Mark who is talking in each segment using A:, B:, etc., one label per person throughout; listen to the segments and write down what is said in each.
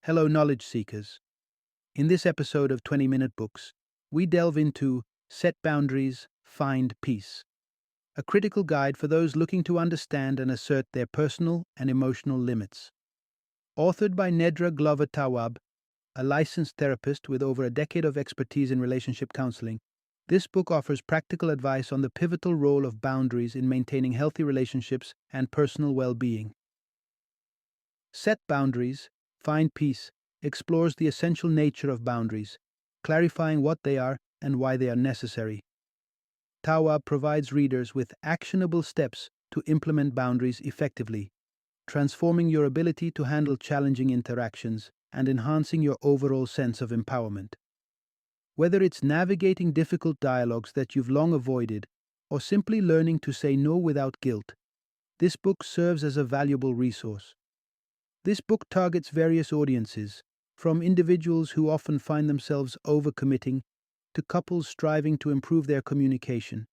A: Hello, knowledge seekers. In this episode of 20-Minute Books, we delve into Set Boundaries, Find Peace, a critical guide for those looking to understand and assert their personal and emotional limits. Authored by Nedra Tawwab, a licensed therapist with over a decade of expertise in relationship counseling, this book offers practical advice on the pivotal role of boundaries in maintaining healthy relationships and personal well-being. Set Boundaries, Find Peace explores the essential nature of boundaries, clarifying what they are and why they are necessary. Tawwab provides readers with actionable steps to implement boundaries effectively, transforming your ability to handle challenging interactions and enhancing your overall sense of empowerment. Whether it's navigating difficult dialogues that you've long avoided or simply learning to say no without guilt, this book serves as a valuable resource. This book targets various audiences, from individuals who often find themselves overcommitting to couples striving to improve their communication.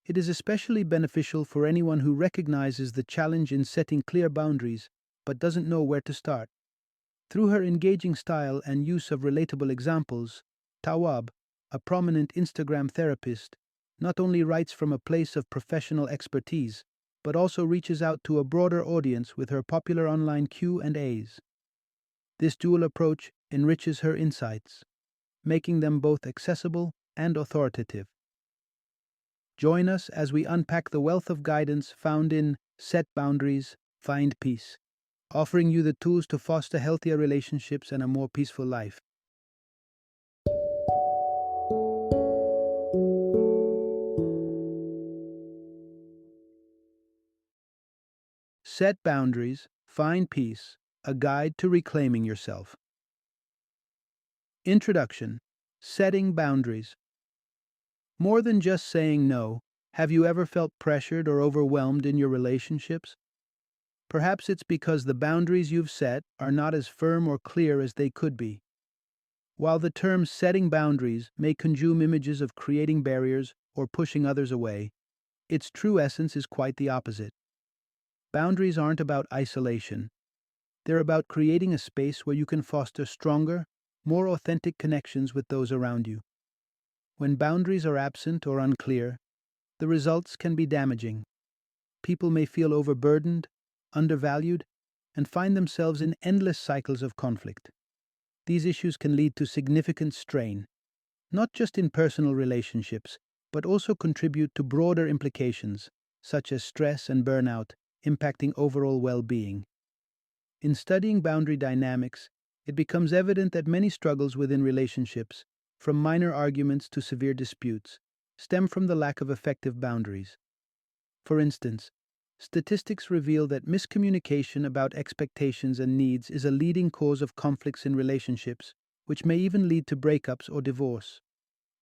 A: It is especially beneficial for anyone who recognizes the challenge in setting clear boundaries but doesn't know where to start. Through her engaging style and use of relatable examples, Tawwab, a prominent Instagram therapist, not only writes from a place of professional expertise, but also reaches out to a broader audience with her popular online Q&As. This dual approach enriches her insights, making them both accessible and authoritative. Join us as we unpack the wealth of guidance found in Set Boundaries, Find Peace, offering you the tools to foster healthier relationships and a more peaceful life. Set Boundaries, Find Peace, a guide to reclaiming yourself. Introduction: Setting Boundaries. More than just saying no, have you ever felt pressured or overwhelmed in your relationships? Perhaps it's because the boundaries you've set are not as firm or clear as they could be. While the term setting boundaries may conjure images of creating barriers or pushing others away, its true essence is quite the opposite. Boundaries aren't about isolation. They're about creating a space where you can foster stronger, more authentic connections with those around you. When boundaries are absent or unclear, the results can be damaging. People may feel overburdened, undervalued, and find themselves in endless cycles of conflict. These issues can lead to significant strain, not just in personal relationships, but also contribute to broader implications, such as stress and burnout, impacting overall well-being. In studying boundary dynamics, it becomes evident that many struggles within relationships, from minor arguments to severe disputes, stem from the lack of effective boundaries. For instance, statistics reveal that miscommunication about expectations and needs is a leading cause of conflicts in relationships, which may even lead to breakups or divorce.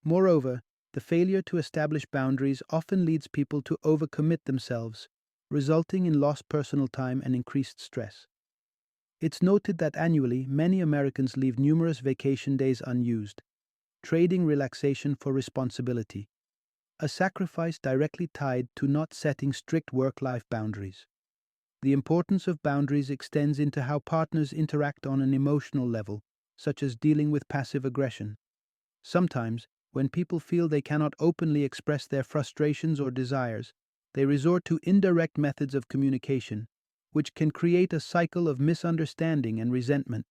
A: Moreover, the failure to establish boundaries often leads people to overcommit themselves, resulting in lost personal time and increased stress. It's noted that annually, many Americans leave numerous vacation days unused, trading relaxation for responsibility, a sacrifice directly tied to not setting strict work-life boundaries. The importance of boundaries extends into how partners interact on an emotional level, such as dealing with passive aggression. Sometimes, when people feel they cannot openly express their frustrations or desires, they resort to indirect methods of communication, which can create a cycle of misunderstanding and resentment.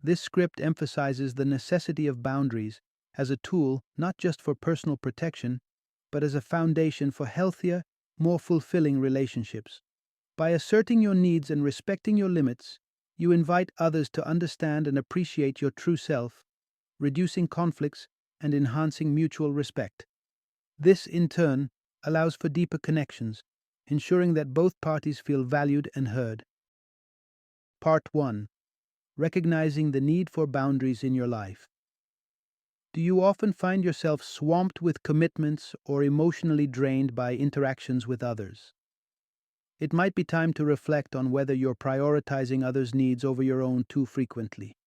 A: This script emphasizes the necessity of boundaries as a tool not just for personal protection, but as a foundation for healthier, more fulfilling relationships. By asserting your needs and respecting your limits, you invite others to understand and appreciate your true self, reducing conflicts and enhancing mutual respect. This, in turn, allows for deeper connections, ensuring that both parties feel valued and heard. Part 1. Recognizing the need for boundaries in your life. Do you often find yourself swamped with commitments or emotionally drained by interactions with others? It might be time to reflect on whether you're prioritizing others' needs over your own too frequently.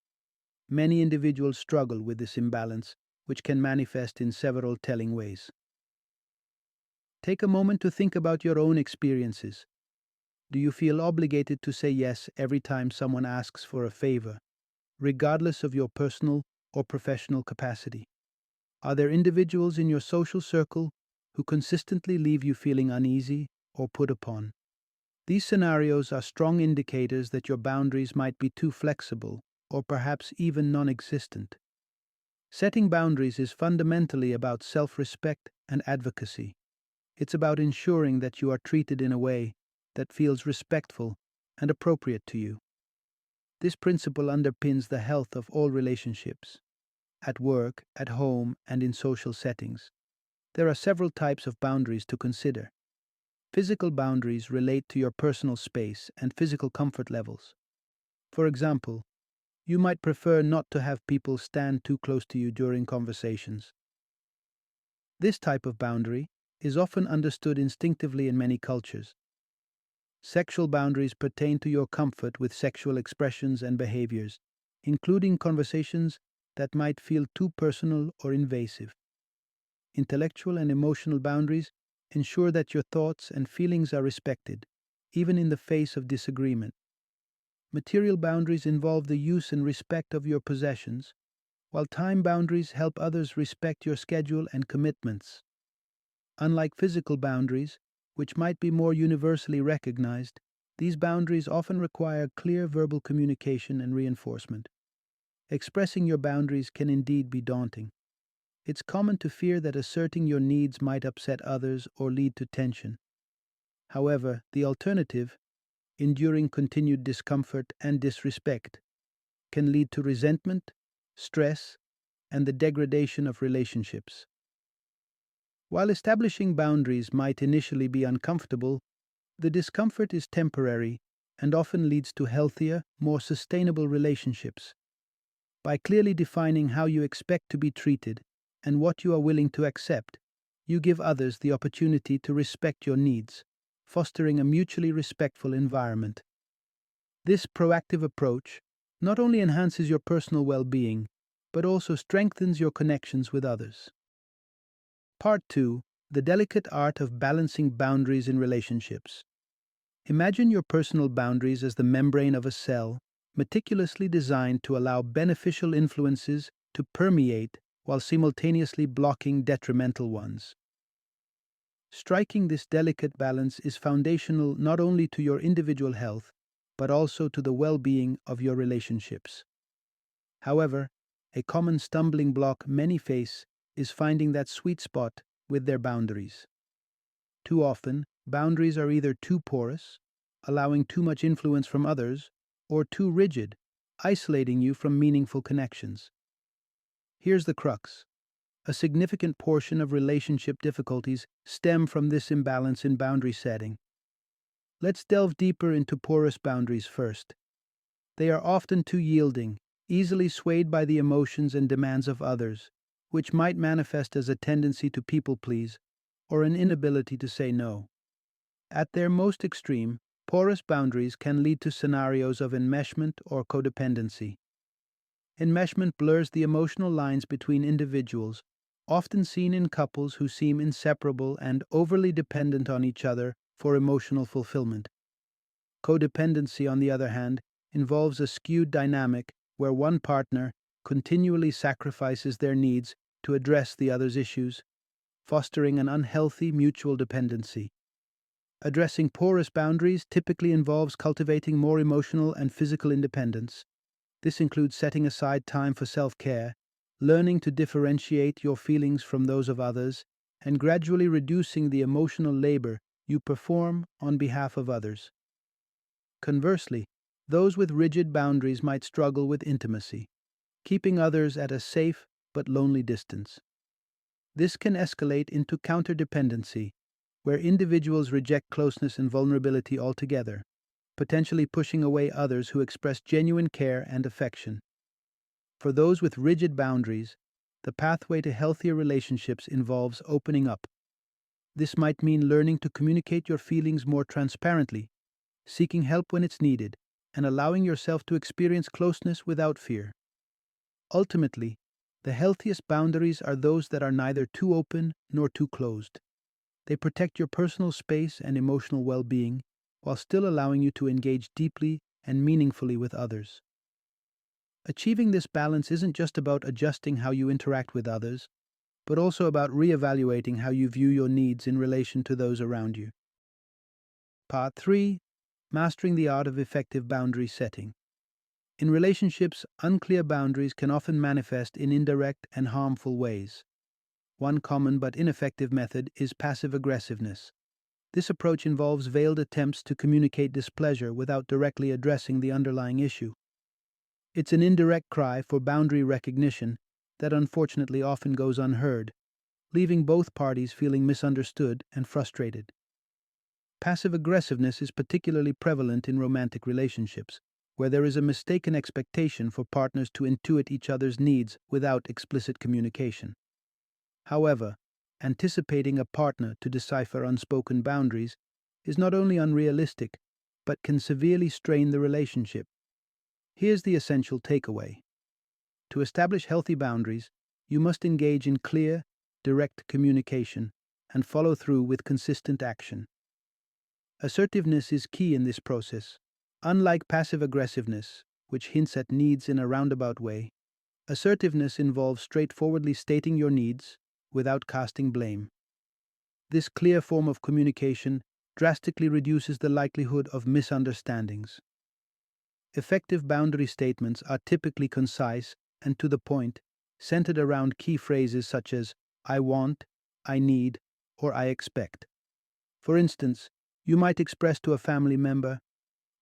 A: Many individuals struggle with this imbalance, which can manifest in several telling ways. Take a moment to think about your own experiences. Do you feel obligated to say yes every time someone asks for a favor, regardless of your personal or professional capacity? Are there individuals in your social circle who consistently leave you feeling uneasy or put upon? These scenarios are strong indicators that your boundaries might be too flexible or perhaps even non existent. Setting boundaries is fundamentally about self respect and advocacy. It's about ensuring that you are treated in a way that feels respectful and appropriate to you. This principle underpins the health of all relationships, at work, at home, and in social settings. There are several types of boundaries to consider. Physical boundaries relate to your personal space and physical comfort levels. For example, you might prefer not to have people stand too close to you during conversations. This type of boundary is often understood instinctively in many cultures. Sexual boundaries pertain to your comfort with sexual expressions and behaviors, including conversations that might feel too personal or invasive. Intellectual and emotional boundaries ensure that your thoughts and feelings are respected, even in the face of disagreement. Material boundaries involve the use and respect of your possessions, while time boundaries help others respect your schedule and commitments. Unlike physical boundaries, which might be more universally recognized, these boundaries often require clear verbal communication and reinforcement. Expressing your boundaries can indeed be daunting. It's common to fear that asserting your needs might upset others or lead to tension. However, the alternative, enduring continued discomfort and disrespect, can lead to resentment, stress, and the degradation of relationships. While establishing boundaries might initially be uncomfortable, the discomfort is temporary and often leads to healthier, more sustainable relationships. By clearly defining how you expect to be treated and what you are willing to accept, you give others the opportunity to respect your needs, fostering a mutually respectful environment. This proactive approach not only enhances your personal well being, but also strengthens your connections with others. Part 2: The delicate art of balancing boundaries in relationships. Imagine your personal boundaries as the membrane of a cell, meticulously designed to allow beneficial influences to permeate while simultaneously blocking detrimental ones. Striking this delicate balance is foundational not only to your individual health, but also to the well being of your relationships. However, a common stumbling block many face is finding that sweet spot with their boundaries. Too often, boundaries are either too porous, allowing too much influence from others, or too rigid, isolating you from meaningful connections. Here's the crux: a significant portion of relationship difficulties stem from this imbalance in boundary setting. Let's delve deeper into porous boundaries first. They are often too yielding, easily swayed by the emotions and demands of others, which might manifest as a tendency to people please or an inability to say no. At their most extreme, porous boundaries can lead to scenarios of enmeshment or codependency. Enmeshment blurs the emotional lines between individuals, often seen in couples who seem inseparable and overly dependent on each other for emotional fulfillment. Codependency, on the other hand, involves a skewed dynamic where one partner continually sacrifices their needs to address the other's issues, fostering an unhealthy mutual dependency. Addressing porous boundaries typically involves cultivating more emotional and physical independence. This includes setting aside time for self-care, learning to differentiate your feelings from those of others, and gradually reducing the emotional labor you perform on behalf of others. Conversely, those with rigid boundaries might struggle with intimacy, keeping others at a safe but lonely distance. This can escalate into counterdependency, where individuals reject closeness and vulnerability altogether, potentially pushing away others who express genuine care and affection. For those with rigid boundaries, the pathway to healthier relationships involves opening up. This might mean learning to communicate your feelings more transparently, seeking help when it's needed, and allowing yourself to experience closeness without fear. Ultimately, the healthiest boundaries are those that are neither too open nor too closed. They protect your personal space and emotional well being, while still allowing you to engage deeply and meaningfully with others. Achieving this balance isn't just about adjusting how you interact with others, but also about reevaluating how you view your needs in relation to those around you. Part 3. Mastering the art of effective boundary setting. In relationships, unclear boundaries can often manifest in indirect and harmful ways. One common but ineffective method is passive aggressiveness. This approach involves veiled attempts to communicate displeasure without directly addressing the underlying issue. It's an indirect cry for boundary recognition that unfortunately often goes unheard, leaving both parties feeling misunderstood and frustrated. Passive aggressiveness is particularly prevalent in romantic relationships, where there is a mistaken expectation for partners to intuit each other's needs without explicit communication. However, anticipating a partner to decipher unspoken boundaries is not only unrealistic, but can severely strain the relationship. Here's the essential takeaway. To establish healthy boundaries, you must engage in clear, direct communication and follow through with consistent action. Assertiveness is key in this process. Unlike passive aggressiveness, which hints at needs in a roundabout way, assertiveness involves straightforwardly stating your needs without casting blame. This clear form of communication drastically reduces the likelihood of misunderstandings. Effective boundary statements are typically concise and to the point, centered around key phrases such as I want, I need, or I expect. For instance, you might express to a family member,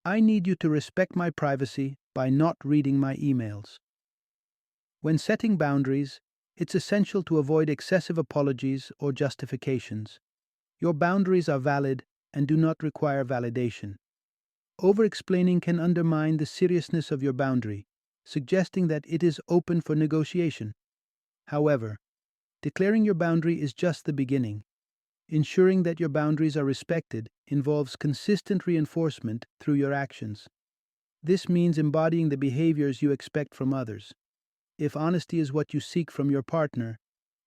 A: I need you to respect my privacy by not reading my emails. When setting boundaries, it's essential to avoid excessive apologies or justifications. Your boundaries are valid and do not require validation. Over-explaining can undermine the seriousness of your boundary, suggesting that it is open for negotiation. However, declaring your boundary is just the beginning. Ensuring that your boundaries are respected involves consistent reinforcement through your actions. This means embodying the behaviors you expect from others. If honesty is what you seek from your partner,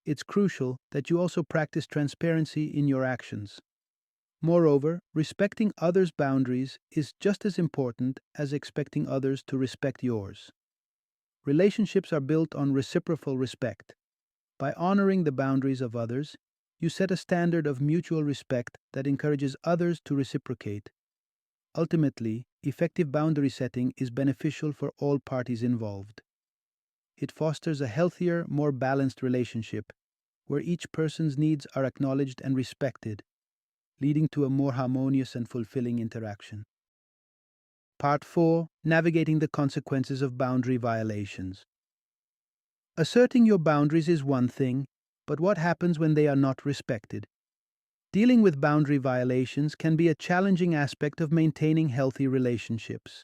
A: it's crucial that you also practice transparency in your actions. Moreover, respecting others' boundaries is just as important as expecting others to respect yours. Relationships are built on reciprocal respect. By honoring the boundaries of others, you set a standard of mutual respect that encourages others to reciprocate. Ultimately, effective boundary setting is beneficial for all parties involved. It fosters a healthier, more balanced relationship, where each person's needs are acknowledged and respected, leading to a more harmonious and fulfilling interaction. Part 4. Navigating the consequences of boundary violations. Asserting your boundaries is one thing, but what happens when they are not respected? Dealing with boundary violations can be a challenging aspect of maintaining healthy relationships.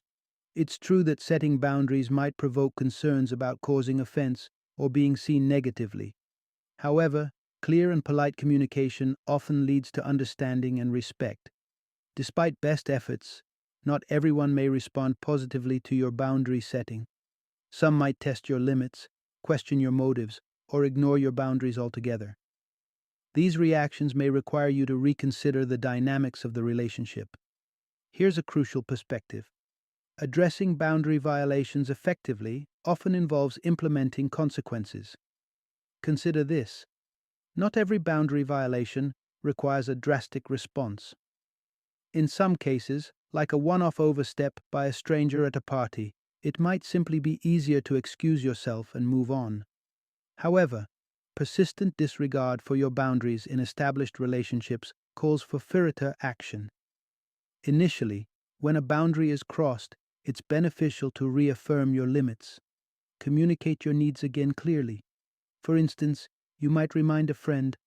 A: It's true that setting boundaries might provoke concerns about causing offense or being seen negatively. However, clear and polite communication often leads to understanding and respect. Despite best efforts, not everyone may respond positively to your boundary setting. Some might test your limits, question your motives, or ignore your boundaries altogether. These reactions may require you to reconsider the dynamics of the relationship. Here's a crucial perspective. Addressing boundary violations effectively often involves implementing consequences. Consider this. Not every boundary violation requires a drastic response. In some cases, like a one-off overstep by a stranger at a party, it might simply be easier to excuse yourself and move on. However, persistent disregard for your boundaries in established relationships calls for further action. Initially, when a boundary is crossed, it's beneficial to reaffirm your limits. Communicate your needs again clearly. For instance, you might remind a friend,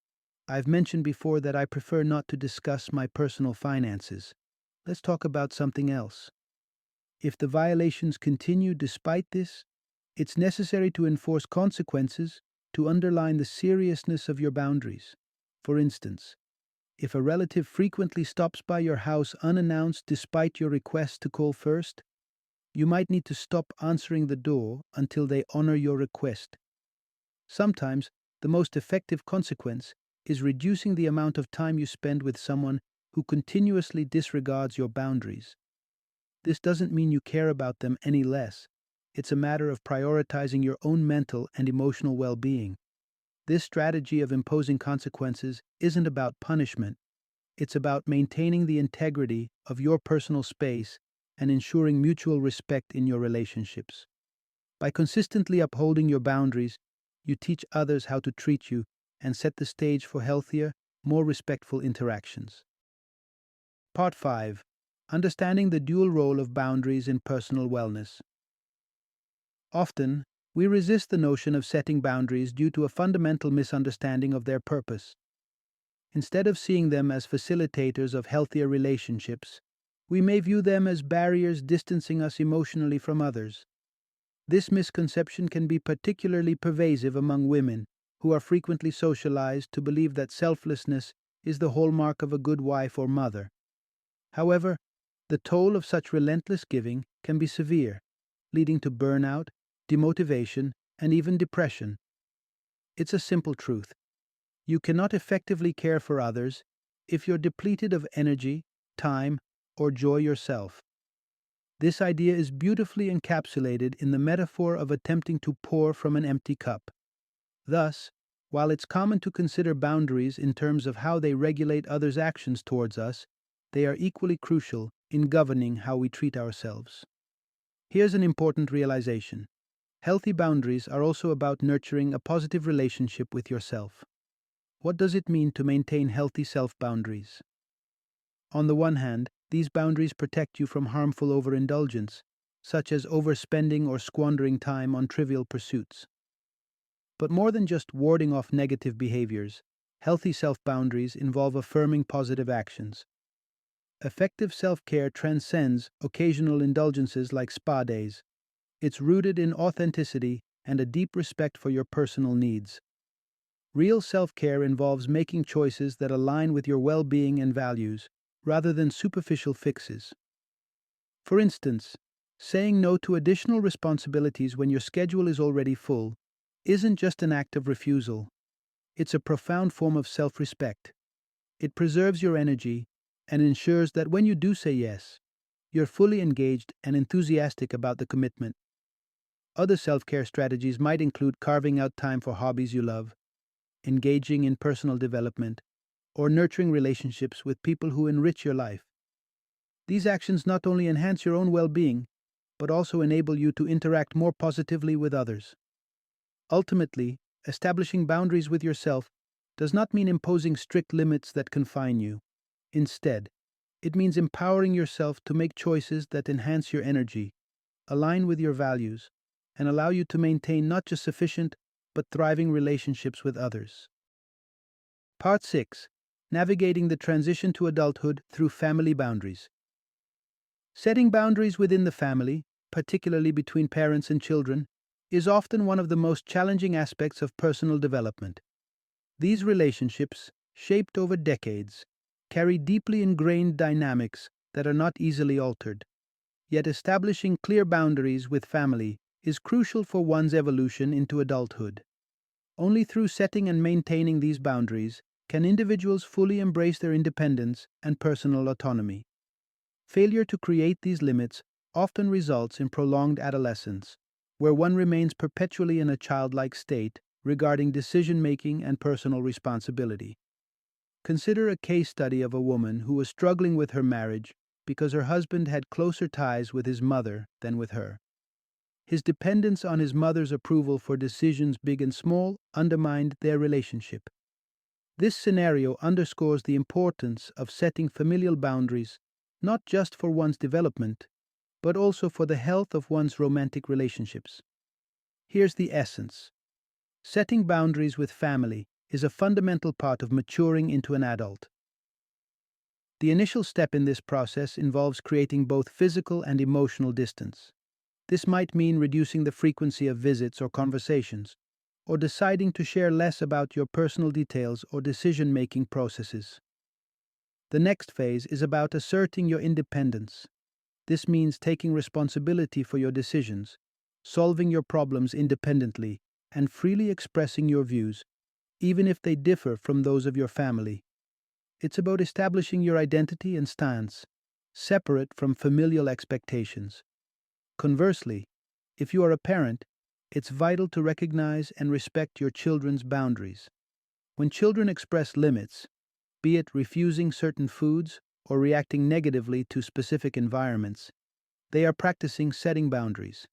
A: I've mentioned before that I prefer not to discuss my personal finances. Let's talk about something else. If the violations continue despite this, it's necessary to enforce consequences to underline the seriousness of your boundaries. For instance, if a relative frequently stops by your house unannounced despite your request to call first, you might need to stop answering the door until they honor your request. Sometimes, the most effective consequence is reducing the amount of time you spend with someone who continuously disregards your boundaries. This doesn't mean you care about them any less. It's a matter of prioritizing your own mental and emotional well-being. This strategy of imposing consequences isn't about punishment. It's about maintaining the integrity of your personal space and ensuring mutual respect in your relationships. By consistently upholding your boundaries, you teach others how to treat you and set the stage for healthier, more respectful interactions. Part 5. Understanding the dual role of boundaries in personal wellness. Often, we resist the notion of setting boundaries due to a fundamental misunderstanding of their purpose. Instead of seeing them as facilitators of healthier relationships, we may view them as barriers distancing us emotionally from others. This misconception can be particularly pervasive among women, who are frequently socialized to believe that selflessness is the hallmark of a good wife or mother. However, the toll of such relentless giving can be severe, leading to burnout, demotivation, and even depression. It's a simple truth. You cannot effectively care for others if you're depleted of energy, time, or joy yourself. This idea is beautifully encapsulated in the metaphor of attempting to pour from an empty cup. Thus, while it's common to consider boundaries in terms of how they regulate others' actions towards us, they are equally crucial in governing how we treat ourselves. Here's an important realization. Healthy boundaries are also about nurturing a positive relationship with yourself. What does it mean to maintain healthy self-boundaries? On the one hand, these boundaries protect you from harmful overindulgence, such as overspending or squandering time on trivial pursuits. But more than just warding off negative behaviors, healthy self-boundaries involve affirming positive actions. Effective self-care transcends occasional indulgences like spa days. It's rooted in authenticity and a deep respect for your personal needs. Real self-care involves making choices that align with your well-being and values, rather than superficial fixes. For instance, saying no to additional responsibilities when your schedule is already full isn't just an act of refusal. It's a profound form of self-respect. It preserves your energy and ensures that when you do say yes, you're fully engaged and enthusiastic about the commitment. Other self-care strategies might include carving out time for hobbies you love, engaging in personal development, or nurturing relationships with people who enrich your life. These actions not only enhance your own well-being, but also enable you to interact more positively with others. Ultimately, establishing boundaries with yourself does not mean imposing strict limits that confine you. Instead, it means empowering yourself to make choices that enhance your energy, align with your values, and allow you to maintain not just sufficient, but thriving relationships with others. Part 6. Navigating the transition to adulthood through family boundaries. Setting boundaries within the family, particularly between parents and children, is often one of the most challenging aspects of personal development. These relationships, shaped over decades, carry deeply ingrained dynamics that are not easily altered. Yet establishing clear boundaries with family is crucial for one's evolution into adulthood. Only through setting and maintaining these boundaries can individuals fully embrace their independence and personal autonomy. Failure to create these limits often results in prolonged adolescence, where one remains perpetually in a childlike state regarding decision-making and personal responsibility. Consider a case study of a woman who was struggling with her marriage because her husband had closer ties with his mother than with her. His dependence on his mother's approval for decisions big and small undermined their relationship. This scenario underscores the importance of setting familial boundaries, not just for one's development, but also for the health of one's romantic relationships. Here's the essence. Setting boundaries with family is a fundamental part of maturing into an adult. The initial step in this process involves creating both physical and emotional distance. This might mean reducing the frequency of visits or conversations, or deciding to share less about your personal details or decision-making processes. The next phase is about asserting your independence. This means taking responsibility for your decisions, solving your problems independently, and freely expressing your views, even if they differ from those of your family. It's about establishing your identity and stance, separate from familial expectations. Conversely, if you are a parent, it's vital to recognize and respect your children's boundaries. When children express limits, be it refusing certain foods or reacting negatively to specific environments, they are practicing setting boundaries.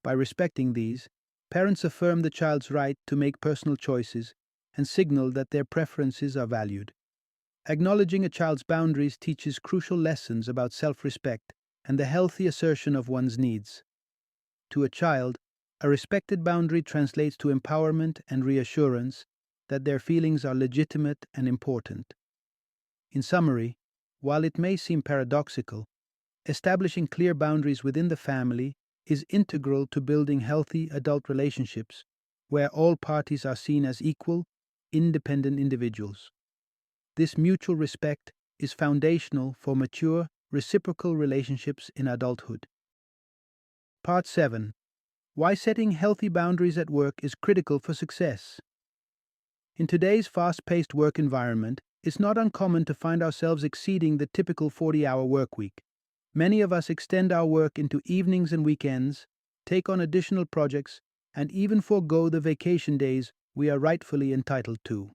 A: By respecting these, parents affirm the child's right to make personal choices and signal that their preferences are valued. Acknowledging a child's boundaries teaches crucial lessons about self respect and the healthy assertion of one's needs. To a child, a respected boundary translates to empowerment and reassurance that their feelings are legitimate and important. In summary, while it may seem paradoxical, establishing clear boundaries within the family is integral to building healthy adult relationships where all parties are seen as equal, independent individuals. This mutual respect is foundational for mature, reciprocal relationships in adulthood. Part 7. Why setting healthy boundaries at work is critical for success. In today's fast-paced work environment, it's not uncommon to find ourselves exceeding the typical 40-hour work week. Many of us extend our work into evenings and weekends, take on additional projects, and even forego the vacation days we are rightfully entitled to.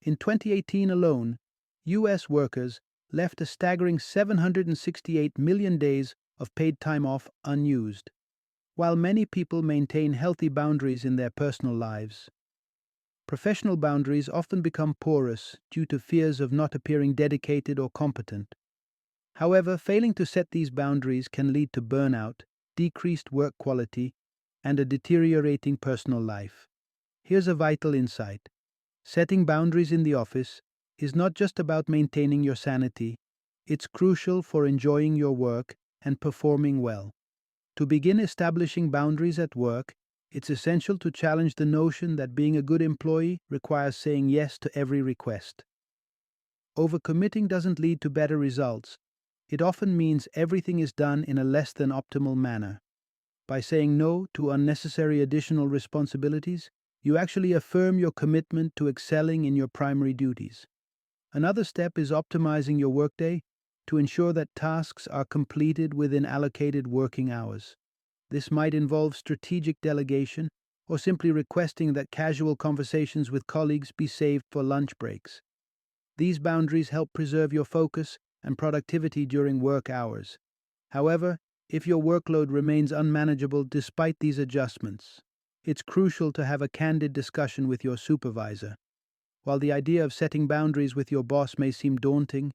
A: In 2018 alone, U.S. workers left a staggering 768 million days of paid time off unused. While many people maintain healthy boundaries in their personal lives, professional boundaries often become porous due to fears of not appearing dedicated or competent. However, failing to set these boundaries can lead to burnout, decreased work quality, and a deteriorating personal life. Here's a vital insight. Setting boundaries in the office is not just about maintaining your sanity, it's crucial for enjoying your work and performing well. To begin establishing boundaries at work, it's essential to challenge the notion that being a good employee requires saying yes to every request. Overcommitting doesn't lead to better results. It often means everything is done in a less than optimal manner. By saying no to unnecessary additional responsibilities, you actually affirm your commitment to excelling in your primary duties. Another step is optimizing your workday to ensure that tasks are completed within allocated working hours. This might involve strategic delegation or simply requesting that casual conversations with colleagues be saved for lunch breaks. These boundaries help preserve your focus and productivity during work hours. However, if your workload remains unmanageable despite these adjustments, it's crucial to have a candid discussion with your supervisor. While the idea of setting boundaries with your boss may seem daunting,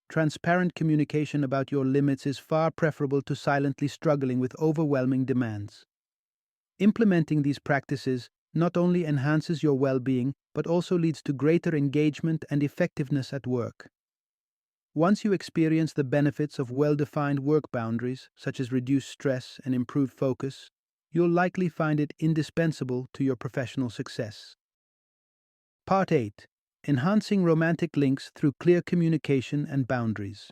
A: transparent communication about your limits is far preferable to silently struggling with overwhelming demands. Implementing these practices not only enhances your well-being, but also leads to greater engagement and effectiveness at work. Once you experience the benefits of well-defined work boundaries, such as reduced stress and improved focus, you'll likely find it indispensable to your professional success. Part 8. Enhancing romantic links through clear communication and boundaries.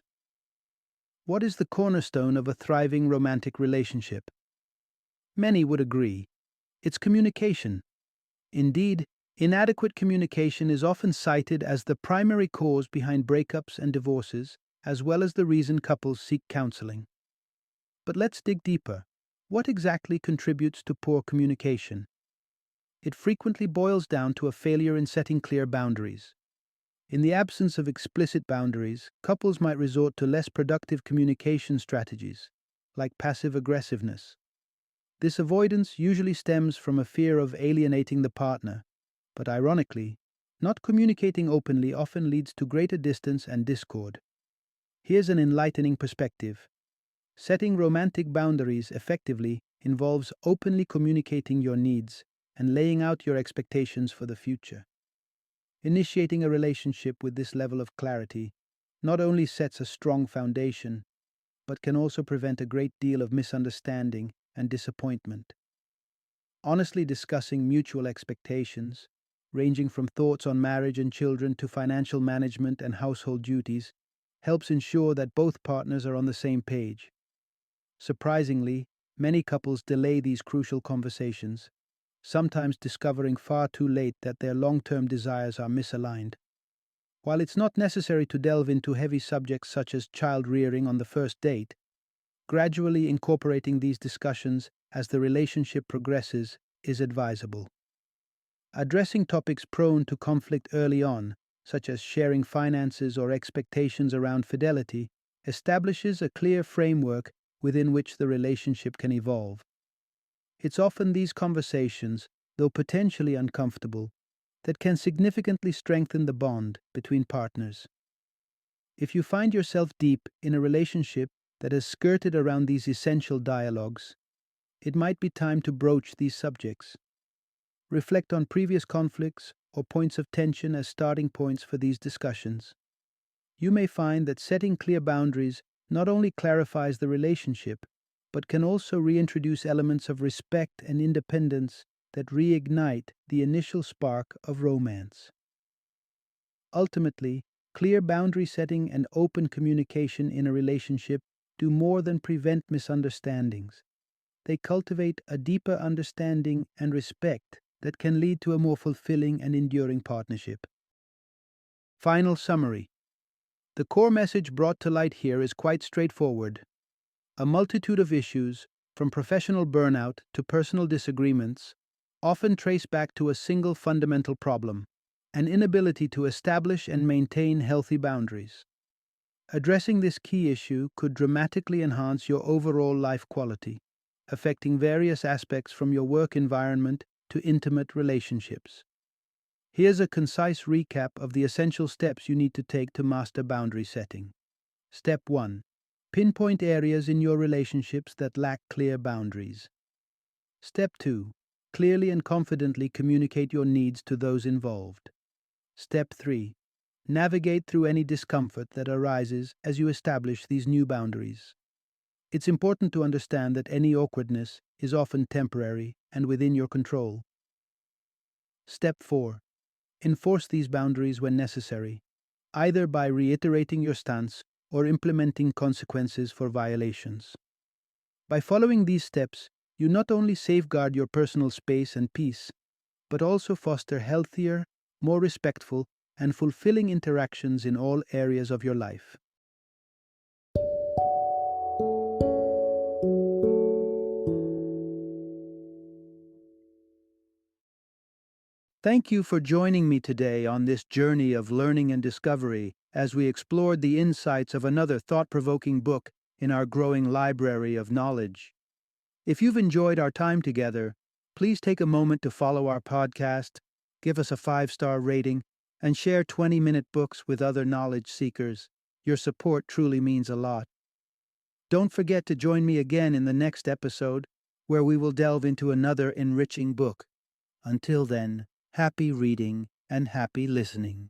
A: What is the cornerstone of a thriving romantic relationship? Many would agree. It's communication. Indeed, inadequate communication is often cited as the primary cause behind breakups and divorces, as well as the reason couples seek counseling. But let's dig deeper. What exactly contributes to poor communication? It frequently boils down to a failure in setting clear boundaries. In the absence of explicit boundaries, couples might resort to less productive communication strategies, like passive aggressiveness. This avoidance usually stems from a fear of alienating the partner, but ironically, not communicating openly often leads to greater distance and discord. Here's an enlightening perspective. Setting romantic boundaries effectively involves openly communicating your needs and laying out your expectations for the future. Initiating a relationship with this level of clarity not only sets a strong foundation, but can also prevent a great deal of misunderstanding and disappointment. Honestly discussing mutual expectations, ranging from thoughts on marriage and children to financial management and household duties, helps ensure that both partners are on the same page. Surprisingly, many couples delay these crucial conversations, sometimes discovering far too late that their long-term desires are misaligned. While it's not necessary to delve into heavy subjects such as child rearing on the first date, gradually incorporating these discussions as the relationship progresses is advisable. Addressing topics prone to conflict early on, such as sharing finances or expectations around fidelity, establishes a clear framework within which the relationship can evolve. It's often these conversations, though potentially uncomfortable, that can significantly strengthen the bond between partners. If you find yourself deep in a relationship that has skirted around these essential dialogues, it might be time to broach these subjects. Reflect on previous conflicts or points of tension as starting points for these discussions. You may find that setting clear boundaries not only clarifies the relationship, but can also reintroduce elements of respect and independence that reignite the initial spark of romance. Ultimately, clear boundary setting and open communication in a relationship do more than prevent misunderstandings. They cultivate a deeper understanding and respect that can lead to a more fulfilling and enduring partnership. Final summary. The core message brought to light here is quite straightforward. A multitude of issues, from professional burnout to personal disagreements, often trace back to a single fundamental problem: an inability to establish and maintain healthy boundaries. Addressing this key issue could dramatically enhance your overall life quality, affecting various aspects from your work environment to intimate relationships. Here's a concise recap of the essential steps you need to take to master boundary setting. Step 1. Pinpoint areas in your relationships that lack clear boundaries. Step 2. Clearly and confidently communicate your needs to those involved. Step 3. Navigate through any discomfort that arises as you establish these new boundaries. It's important to understand that any awkwardness is often temporary and within your control. Step 4. Enforce these boundaries when necessary, either by reiterating your stance or implementing consequences for violations. By following these steps, you not only safeguard your personal space and peace, but also foster healthier, more respectful, and fulfilling interactions in all areas of your life. Thank you for joining me today on this journey of learning and discovery as we explored the insights of another thought-provoking book in our growing library of knowledge. If you've enjoyed our time together, please take a moment to follow our podcast, give us a 5-star rating, and share 20-minute books with other knowledge seekers. Your support truly means a lot. Don't forget to join me again in the next episode, where we will delve into another enriching book. Until then, happy reading and happy listening.